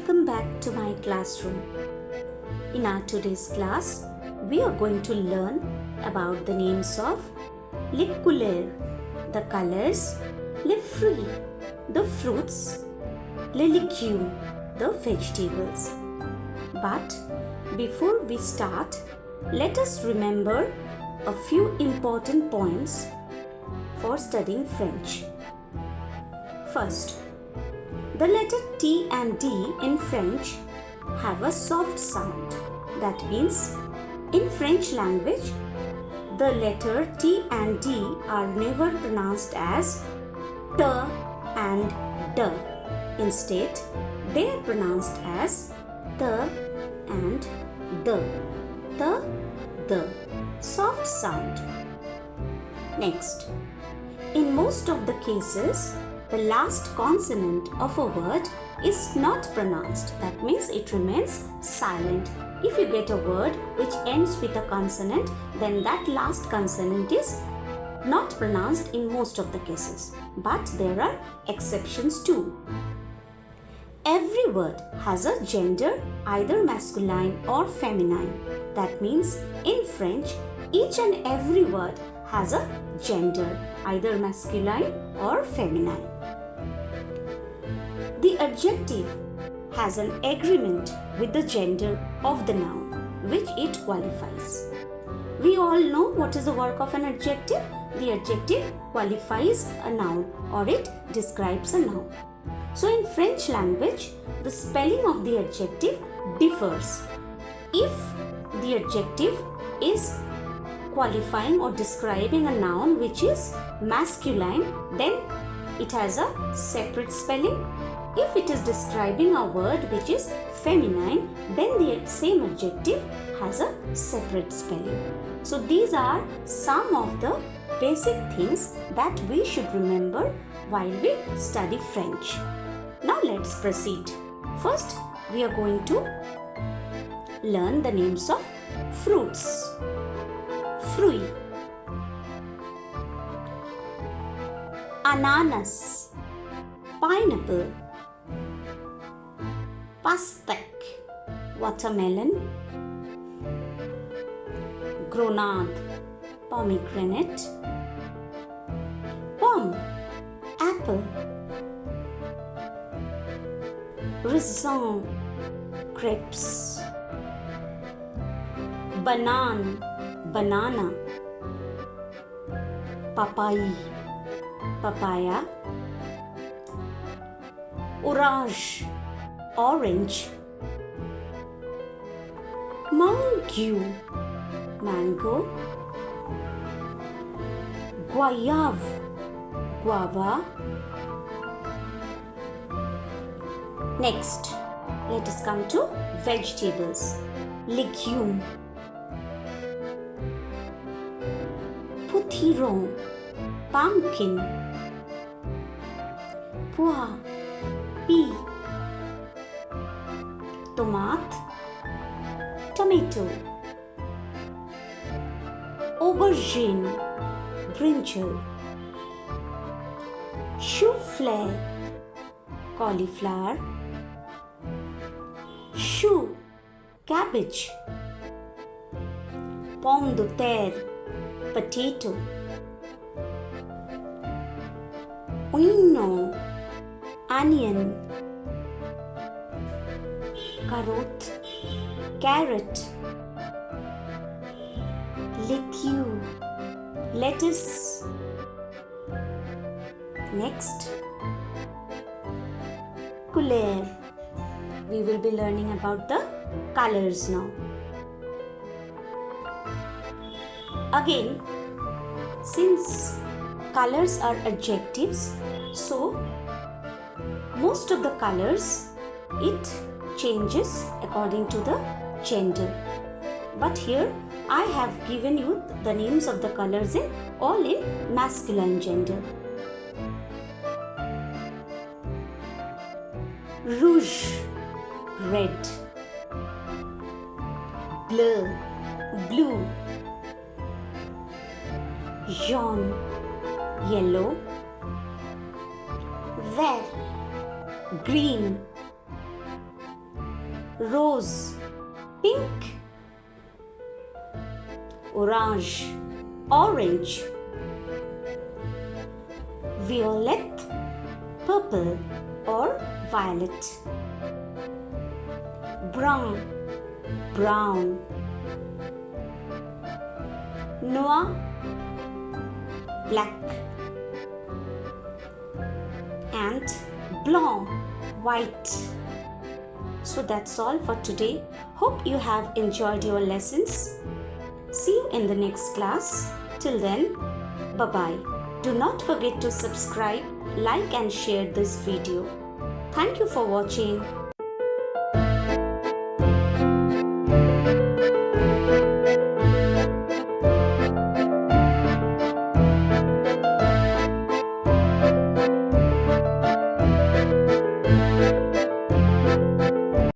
Welcome back to my classroom. In our today's class, we are going to learn about the names of les couleurs, the colors, les fruits, the fruits, les légumes, the vegetables. But before we start, let us remember a few important points for studying French. First, the letter T and D in French have a soft sound. That means, in French language, the letter T and D are never pronounced as T and D. Instead, they are pronounced as T and D. The soft sound. Next, in most of the cases, the last consonant of a word is not pronounced. That means it remains silent. If you get a word which ends with a consonant, then that last consonant is not pronounced in most of the cases. But there are exceptions too. Every word has a gender, either masculine or feminine. That means in French, each and every word has a gender, either masculine or feminine. The adjective has an agreement with the gender of the noun, which it qualifies. We all know what is the work of an adjective. The adjective qualifies a noun or it describes a noun. So in French language, the spelling of the adjective differs. If the adjective is qualifying or describing a noun which is masculine, then it has a separate spelling. If it is describing a word which is feminine, then the same adjective has a separate spelling. So these are some of the basic things that we should remember while we study French. Now let's proceed. First, we are going to learn the names of fruits. Fruit, ananas, pineapple, pastèque, watermelon, grenade, pomegranate, pomme, apple, raisin, grapes, banana, papaya, orange, mango, guava. Next, let us come to vegetables. Legume, potiron, pumpkin, pois, pea, tomate, tomato, aubergine, brinjal, chou-fleur, cauliflower, chou, cabbage, pomme de terre, potato, oignon, onion, carrot, lettuce. Next, couleur. We will be learning about the colors now. Again, since colors are adjectives, so most of the colors it changes according to the gender. But here I have given you the names of the colors in masculine gender. Rouge, red, blue, jaune, yellow, vert, green, rose, pink, orange, orange, violet, purple or violet, brown, brown, noir, black, and blanc, white. So that's all for today. Hope you have enjoyed your lessons. See you in the next class. Till then, bye-bye. Do not forget to subscribe, like and share this video. Thank you for watching.